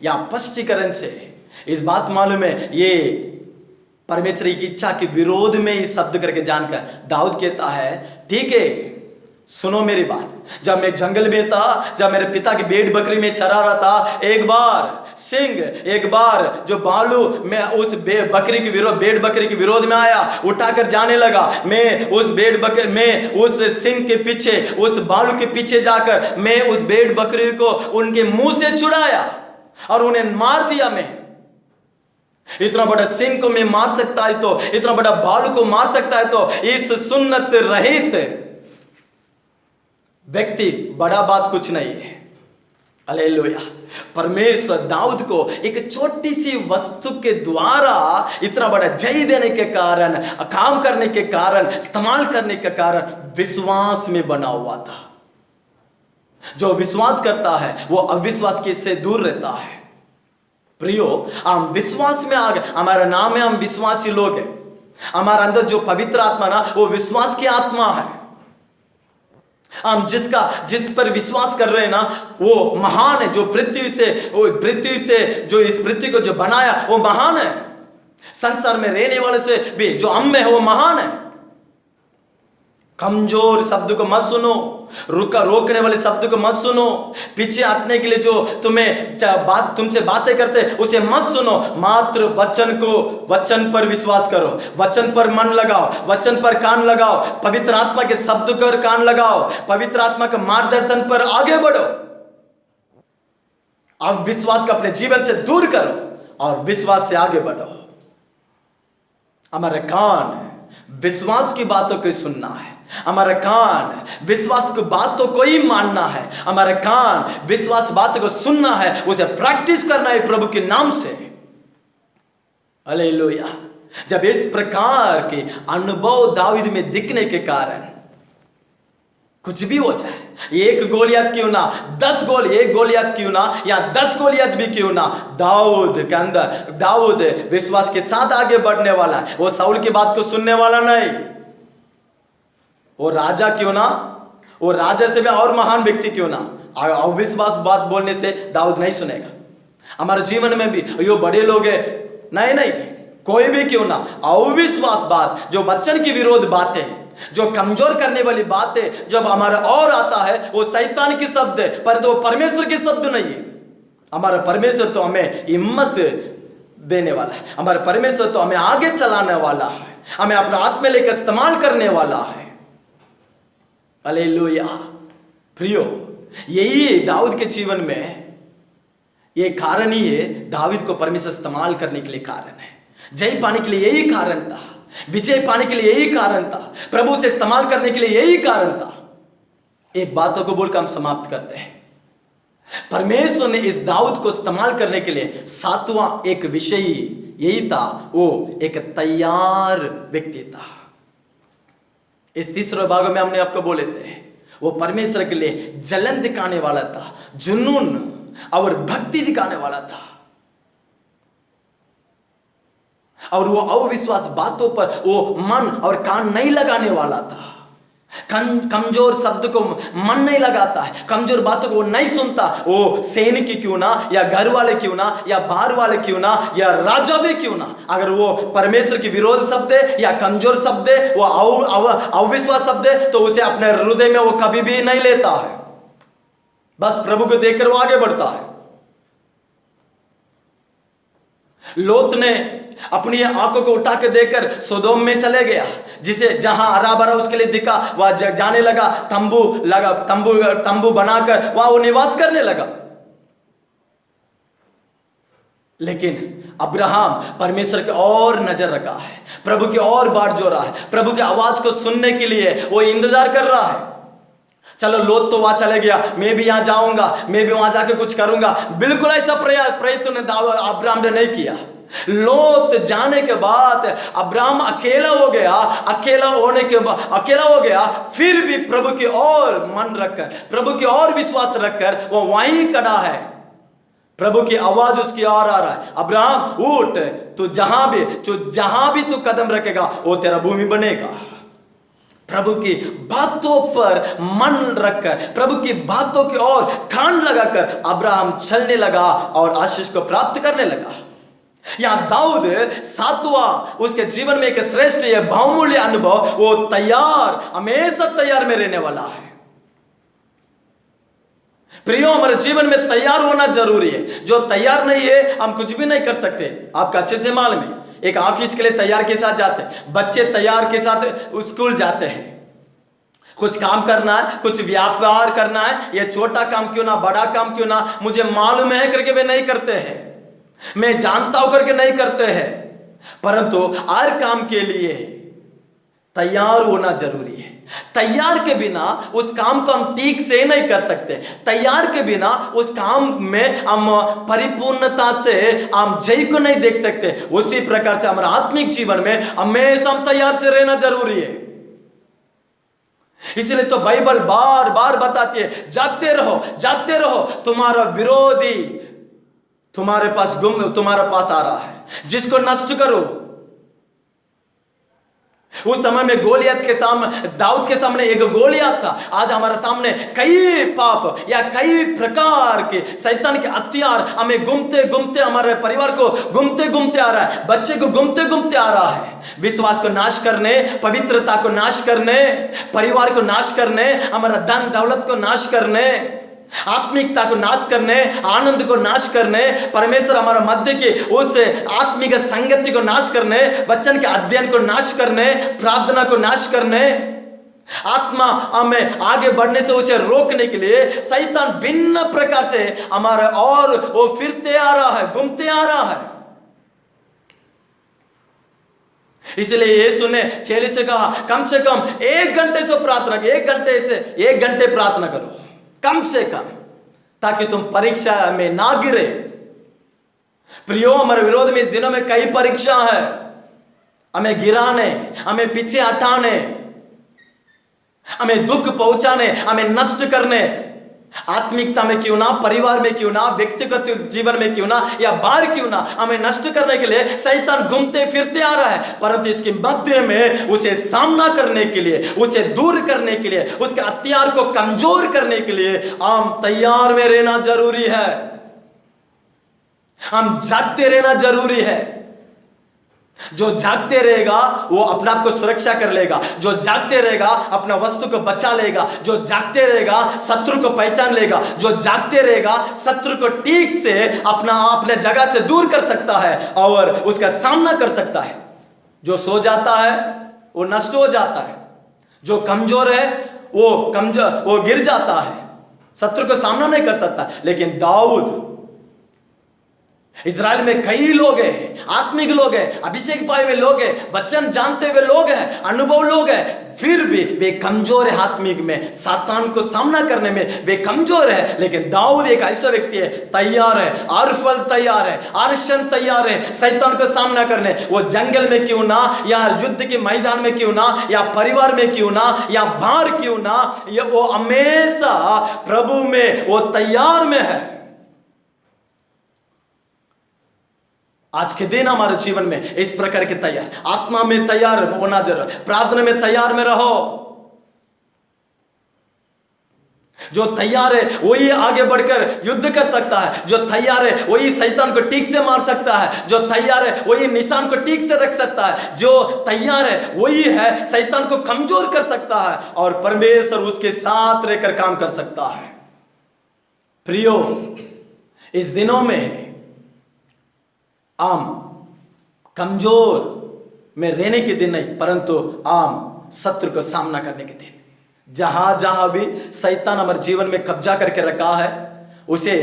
Speaker 1: या स्पष्टीकरण से इस बात मालूम है, ये परमेश्वर की इच्छा के विरोध में इस शब्द करके जानकर दाऊद कहता है, ठीक है सुनो मेरी बात, जब मैं जंगल में था, जब मेरे पिता की भेड़ बकरी में चरा रहा था, एक बार सिंह, एक बार जो बालू में उस भेड़ बकरी के विरोध में आया, उठाकर जाने लगा। मैं उस सिंह के पीछे, उस बालू के पीछे जाकर मैं उस भेड़ बकरी को उनके मुंह से छुड़ाया और उन्हें मार दिया। मैं इतना बड़ा सिंह को मैं मार सकता है, तो इतना बड़ा भालू को मार सकता है, तो इस सुन्नत रहित व्यक्ति बड़ा बात कुछ नहीं है। हालेलुया। परमेश्वर दाऊद को एक छोटी सी वस्तु के द्वारा इतना बड़ा जय देने के कारण, काम करने के कारण, इस्तेमाल करने के कारण विश्वास में बना हुआ था। जो विश्वास करता है वो अविश्वास से दूर रहता है। प्रियो, हम विश्वास में आ गए, हमारा नाम है, हम विश्वासी लोग हैं। हमारे अंदर जो पवित्र आत्मा ना, वो विश्वास की आत्मा है। हम जिस पर विश्वास कर रहे हैं ना, वो महान है। जो पृथ्वी से जो इस पृथ्वी को जो बनाया वो महान है। संसार में रहने वाले से भी जो हम में है वो महान है। कमजोर शब्द को मत सुनो, रोकने वाले शब्द को मत सुनो, पीछे हटने के लिए जो तुमसे बातें करते उसे मत सुनो। मात्र वचन पर विश्वास करो, वचन पर मन लगाओ, वचन पर कान लगाओ, पवित्र आत्मा के शब्द पर कान लगाओ, पवित्र आत्मा के मार्गदर्शन पर आगे बढ़ो। अब विश्वास को अपने जीवन से दूर करो और विश्वास से आगे बढ़ो। हमारे कान विश्वास की बातों को सुनना है, हमारा कान विश्वास की बातों को ही मानना है, हमारा कान विश्वास बातों को सुनना है, उसे प्रैक्टिस करना है प्रभु के नाम से। हालेलुया। जब इस प्रकार के अनुभव दाऊद में दिखने के कारण कुछ भी हो जाए, एक गोलियत क्यों ना, 10 गोलियत क्यों ना, या 10 गोलियत भी क्यों ना, दाऊद विश्वास के साथ आगे बढ़ने वाला है। वो साउल की बात को सुनने वाला नहीं। वो राजा क्यों ना, वो राजा से भी और महान व्यक्ति क्यों ना, अविश्वास बात बोलने से दाऊद नहीं सुनेगा। हमारे जीवन में भी यो बड़े लोग हैं, नहीं, कोई भी क्यों ना, अविश्वास बात, जो वचन की विरोध बातें, जो कमजोर करने वाली बातें जब हमारा और आता है, वो शैतान की शब्द है, परंतु वो परमेश्वर के शब्द नहीं है। हमारा परमेश्वर तो हमें हिम्मत देने वाला है, हमारा परमेश्वर तो हमें आगे चलाने वाला है, हमें अपना हाथ में लेकर इस्तेमाल करने वाला है। हालेलुया। प्रियो, यही दाऊद के जीवन में ये कारण ही है, दाऊद को परमेश्वर इस्तेमाल करने के लिए कारण है। जय पाने के लिए यही कारण था, विजय पाने के लिए यही कारण था, प्रभु से इस्तेमाल करने के लिए यही कारण था। एक बातों को बोलकर हम समाप्त करते हैं। परमेश्वर ने इस दाऊद को इस्तेमाल करने के लिए 7वां एक विषय यही था, वो एक तैयार व्यक्ति था। इस तीसरे भाग में हमने आपको बोले थे, वो परमेश्वर के लिए जलन दिखाने वाला था, जुनून और भक्ति दिखाने वाला था, और वो अविश्वास बातों पर वो मन और कान नहीं लगाने वाला था। कमजोर शब्द को मन नहीं लगाता है, कमजोर बातों को वो नहीं सुनता। वो सैनिक की क्यों ना, या घर वाले क्यों ना, या बाहर वाले क्यों ना, या राजा भी क्यों ना, अगर वो परमेश्वर की विरोध शब्द है या कमजोर शब्द है, वो अविश्वास शब्द है, तो उसे अपने हृदय में वो कभी भी नहीं लेता है। बस प्रभु को देखकर वो आगे बढ़ता है। लोत ने अपनी आंखों को उठा के देखकर सोदोम में चले गया, जिसे जहां हरा भरा उसके लिए दिखा वह जाने लगा, तंबू बनाकर वहां वो निवास करने लगा। लेकिन अब्राहम परमेश्वर की और नजर रखा है, प्रभु की और बाट जो रहा है, प्रभु की आवाज को सुनने के लिए वो इंतजार कर रहा है। चलो लोत तो वहां चले गया, मैं भी यहां जाऊंगा, मैं भी वहां जाके कुछ करूंगा, बिल्कुल ऐसा प्रयत्न अब्राहम ने नहीं किया। लोत जाने के बाद अब्राहम अकेला हो गया, अकेला हो गया, फिर भी प्रभु की ओर मन रखकर, प्रभु की ओर विश्वास रखकर वो वहीं खड़ा है। प्रभु की आवाज उसकी ओर आ रहा है, अब्राहम उठ, तू जहां भी तू कदम रखेगा वो तेरा भूमि बनेगा। प्रभु की बातों पर मन रखकर, प्रभु की बातों की ओर कान लगाकर अब्राहम चलने लगा और आशीष को प्राप्त करने लगा। या दाऊद सातवां उसके जीवन में एक श्रेष्ठ यह बहुमूल्य अनुभव, वो तैयार, हमेशा तैयार में रहने वाला है। प्रियो, हमारे जीवन में तैयार होना जरूरी है। जो तैयार नहीं है हम कुछ भी नहीं कर सकते। आपका अच्छे से मालूम है, एक ऑफिस के लिए तैयार के साथ जाते हैं, बच्चे तैयार के साथ स्कूल जाते हैं। कुछ काम करना है, कुछ व्यापार करना है, यह छोटा काम क्यों ना, बड़ा काम क्यों ना, मुझे मालूम है करके वे नहीं करते हैं, मैं जानता हूं करके नहीं करते हैं। परंतु हर काम के लिए तैयार होना जरूरी है। तैयार के बिना उस काम को हम ठीक से नहीं कर सकते। तैयार के बिना उस काम में हम परिपूर्णता से हम जय को नहीं देख सकते। उसी प्रकार से हमारे आत्मिक जीवन में हमेशा हम तैयार से रहना जरूरी है। इसलिए तो बाइबल बार बार बताती है, जागते रहो, तुम्हारा विरोधी तुम्हारे पास आ रहा है, जिसको नष्ट करो। उस समय में दाऊद के सामने एक गोलियत था। आज हमारे सामने कई पाप या कई प्रकार के शैतान के हथियार हमें घूमते हमारे परिवार को घूमते आ रहा है, बच्चे को घूमते आ रहा है। विश्वास को नाश करने, पवित्रता को नाश करने, परिवार को नाश करने, हमारा धन दौलत को नाश करने, आत्मिकता को नाश करने, आनंद को नाश करने, परमेश्वर हमारा मध्य की उस आत्मिक संगति को नाश करने, वचन के अध्ययन को नाश करने, प्रार्थना को नाश करने, आत्मा हमें आगे बढ़ने से उसे रोकने के लिए शैतान भिन्न प्रकार से हमारे और वो फिरते आ रहा है, घूमते आ रहा है। इसलिए यीशु ने चेले से कहा, कम से कम 1 घंटे से प्रार्थना, 1 घंटे प्रार्थना करो कम से कम, ताकि तुम परीक्षा में ना गिरे। प्रियो, हमारे विरोध में इस दिनों में कई परीक्षा है, हमें गिराने, हमें पीछे हटाने, हमें दुख पहुंचाने, हमें नष्ट करने, आत्मिकता में क्यों ना, परिवार में क्यों ना, व्यक्तिगत जीवन में क्यों ना, या बाहर क्यों ना, हमें नष्ट करने के लिए शैतान घूमते फिरते आ रहा है। परंतु इसके मध्य में उसे सामना करने के लिए, उसे दूर करने के लिए, उसके हथियार को कमजोर करने के लिए हम तैयार में रहना जरूरी है। हम जागते रहना जरूरी है। जो जागते रहेगा वो अपने आप को सुरक्षा कर लेगा, जो जागते रहेगा अपना वस्तु को बचा लेगा, जो जागते रहेगा शत्रु को पहचान लेगा, जो जागते रहेगा शत्रु को ठीक से अपने जगह से दूर कर सकता है और उसका सामना कर सकता है। जो सो जाता है वो नष्ट हो जाता है, जो कमजोर है वो गिर जाता है, शत्रु को सामना नहीं कर सकता। लेकिन दाऊद, इजराइल में कई लोग हैं, आत्मिक लोग हैं, अभिषेक पाए हुए लोग हैं, वचन जानते हुए लोग हैं, अनुभव लोग हैं, फिर भी वे कमजोर है। आत्मिक में सातान को सामना करने में वे कमजोर है। लेकिन दाऊद एक ऐसा व्यक्ति है, तैयार है, हर फल तैयार है, हर क्षण तैयार है शैतान को सामना करने। वो जंगल में क्यों ना, या युद्ध के मैदान में क्यों ना, या परिवार में क्यों ना, या बाहर क्यों ना, ये वो हमेशा प्रभु में वो तैयार में है। आज के दिन हमारे जीवन में इस प्रकार के तैयार, आत्मा में तैयार होना जरूरी, प्रार्थना में तैयार में रहो। जो तैयार है वही आगे बढ़कर युद्ध कर सकता है, जो तैयार है वही शैतान को ठीक से मार सकता है, जो तैयार है वही निशान को ठीक से रख सकता है, जो तैयार है वही है शैतान को कमजोर कर सकता है और परमेश्वर उसके साथ रहकर काम कर सकता है। प्रियो, इस दिनों में हम कमजोर में रहने के दिन नहीं, परंतु आम शत्रु का सामना करने के दिन। जहां जहां भी शैतान हमारे जीवन में कब्जा करके रखा है, उसे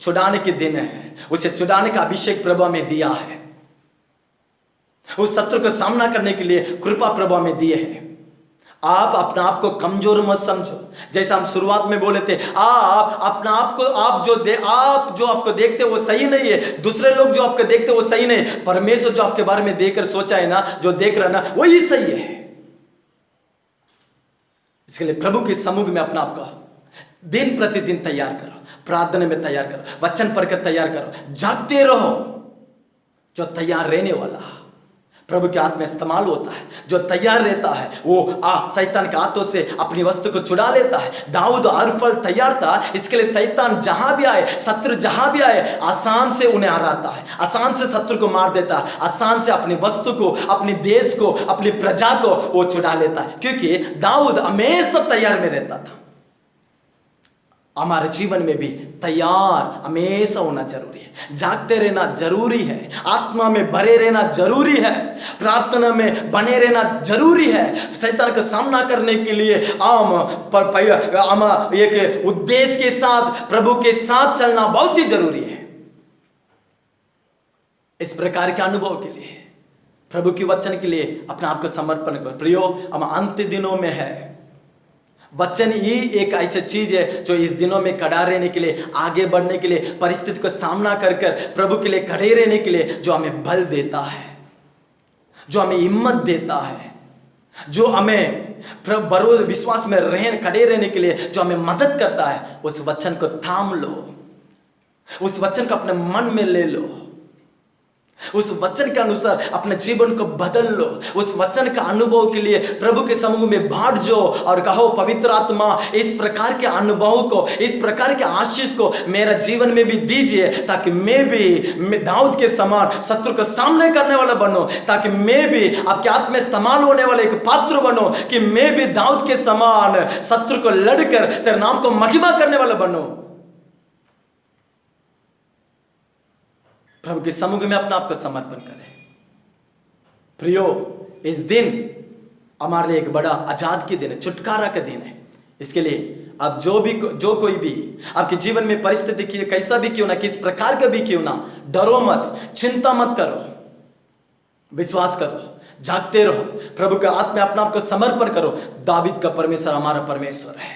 Speaker 1: छुड़ाने के दिन है। उसे छुड़ाने का अभिषेक प्रभु हमें दिया है। उस शत्रु का सामना करने के लिए कृपा प्रभु हमें दिए है। आप अपना आप को कमजोर मत समझो। जैसा हम शुरुआत में बोले थे, आप अपना आप को, आप जो आपको देखते वो सही नहीं है। दूसरे लोग जो आपको देखते वो सही नहीं। परमेश्वर जो आपके बारे में देखकर सोचा है ना, जो देख रहा ना, वही सही है। इसके लिए प्रभु के समूह में अपना आप को दिन प्रतिदिन तैयार करो, प्रार्थना में तैयार करो, वचन पढ़कर तैयार करो, जागते रहो। जो तैयार रहने वाला प्रभु के हाथ में इस्तेमाल होता है। जो तैयार रहता है वो शैतान के हाथों से अपनी वस्तु को छुड़ा लेता है। दाऊद हर फल तैयार था, इसके लिए शैतान जहां भी आए, शत्रु जहां भी आए, आसान से उन्हें हराता है, आसान से शत्रु को मार देता है, आसान से अपनी वस्तु को, अपने देश को, अपनी प्रजा को वो छुड़ा लेता है, क्योंकि दाऊद हमेशा तैयार में रहता था। हमारे जीवन में भी तैयार हमेशा होना जरूरी है। जागते रहना जरूरी है, आत्मा में भरे रहना जरूरी है, प्रार्थना में बने रहना जरूरी है। शैतान का सामना करने के लिए एक उद्देश्य के साथ, प्रभु के साथ चलना बहुत ही जरूरी है। इस प्रकार के अनुभव के लिए, प्रभु के वचन के लिए अपने आप को समर्पण करो। प्रियो, हम अंत दिनों में है। वचन ही एक ऐसी चीज है जो इस दिनों में खड़ा रहने के लिए, आगे बढ़ने के लिए, परिस्थिति को सामना कर प्रभु के लिए खड़े रहने के लिए जो हमें बल देता है, जो हमें हिम्मत देता है, जो हमें भरोसे विश्वास में खड़े रहने के लिए जो हमें मदद करता है। उस वचन को थाम लो, उस वचन को अपने मन में ले लो, उस वचन के अनुसार अपने जीवन को बदल लो। उस वचन का अनुभव के लिए प्रभु के समूह में बांट जो और कहो, पवित्र आत्मा इस प्रकार के अनुभव को, इस प्रकार के आशीष को मेरा जीवन में भी दीजिए, ताकि मैं दाऊद के समान शत्रु का सामना करने वाला बनो, ताकि मैं भी आपके हाथ में इस्तेमाल होने वाले एक पात्र बनो, कि मैं भी दाऊद के समान शत्रु को लड़कर तेरे नाम को महिमा करने वाला बनो। प्रभु के समूह में अपना आप को समर्पण करें। प्रियो, इस दिन हमारे लिए एक बड़ा आजाद की दिन है, छुटकारा का दिन है। इसके लिए अब जो कोई भी आपके जीवन में परिस्थिति कैसा भी क्यों ना, किस प्रकार का भी क्यों ना, डरो मत, चिंता मत करो, विश्वास करो, जागते रहो, प्रभु के हाथ में अपना आप को समर्पण करो। दाऊद का परमेश्वर हमारा परमेश्वर है।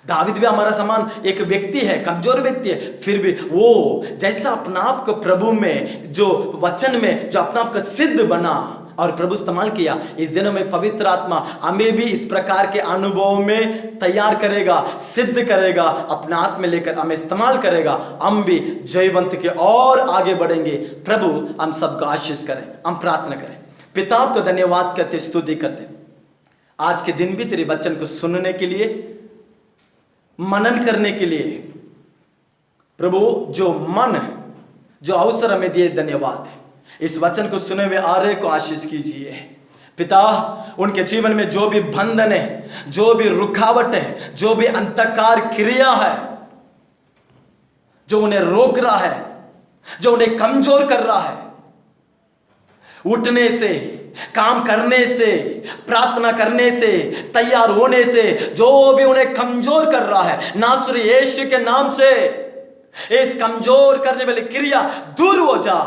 Speaker 1: दाऊद भी हमारा समान एक व्यक्ति है, कमजोर व्यक्ति है, फिर भी वो जैसा अपना आप को प्रभु में, जो वचन में जो अपना आप को सिद्ध बना और प्रभु इस्तेमाल किया, इस दिनों में पवित्र आत्मा हमें भी इस प्रकार के अनुभव में तैयार करेगा, सिद्ध करेगा, अपना हाथ में लेकर हमें इस्तेमाल करेगा। हम भी जयवंत के और आगे बढ़ेंगे। प्रभु हम सबको आशीष करें। हम प्रार्थना करें। पिता, आपको धन्यवाद करते, स्तुति करते, आज के दिन भी तेरे वचन को सुनने के लिए, मनन करने के लिए प्रभु जो अवसर हमें दिए, धन्यवाद है। इस वचन को सुने हुए आ रहे को आशीष कीजिए पिता। उनके जीवन में जो भी बंधन है, जो भी रुकावट है, जो भी अंधकार क्रिया है, जो उन्हें रोक रहा है, जो उन्हें कमजोर कर रहा है, उठने से, काम करने से, प्रार्थना करने से, तैयार होने से, जो भी उन्हें कमजोर कर रहा है, नासरी यीशु के नाम से इस कमजोर करने वाली क्रिया दूर हो जा।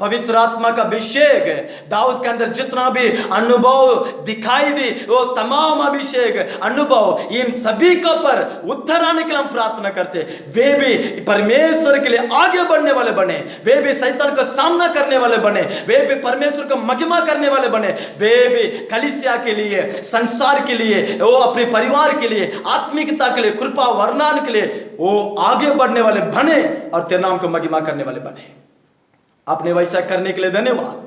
Speaker 1: पवित्र आत्मा का अभिषेक दाऊद के अंदर जितना भी अनुभव दिखाई दी, वो तमाम अभिषेक अनुभव इन सभी का पर उद्धार आने के लिए हम प्रार्थना करते। वे भी परमेश्वर के लिए आगे बढ़ने वाले बने, वे भी शैतान का सामना करने वाले बने, वे भी परमेश्वर का महिमा करने वाले बने, वे भी कलीसिया के लिए, संसार के लिए, वो अपने परिवार के लिए, आत्मिकता के लिए, कृपा वरदान के लिए वो आगे बढ़ने वाले बने और तेरे नाम को महिमा करने वाले बने। आपने वैसा करने के लिए धन्यवाद।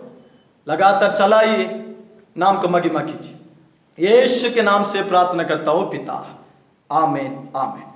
Speaker 1: लगातार चलाइए, नाम को महिमा कीजिए। यीशु के नाम से प्रार्थना करता हूं पिता, आमीन आमीन।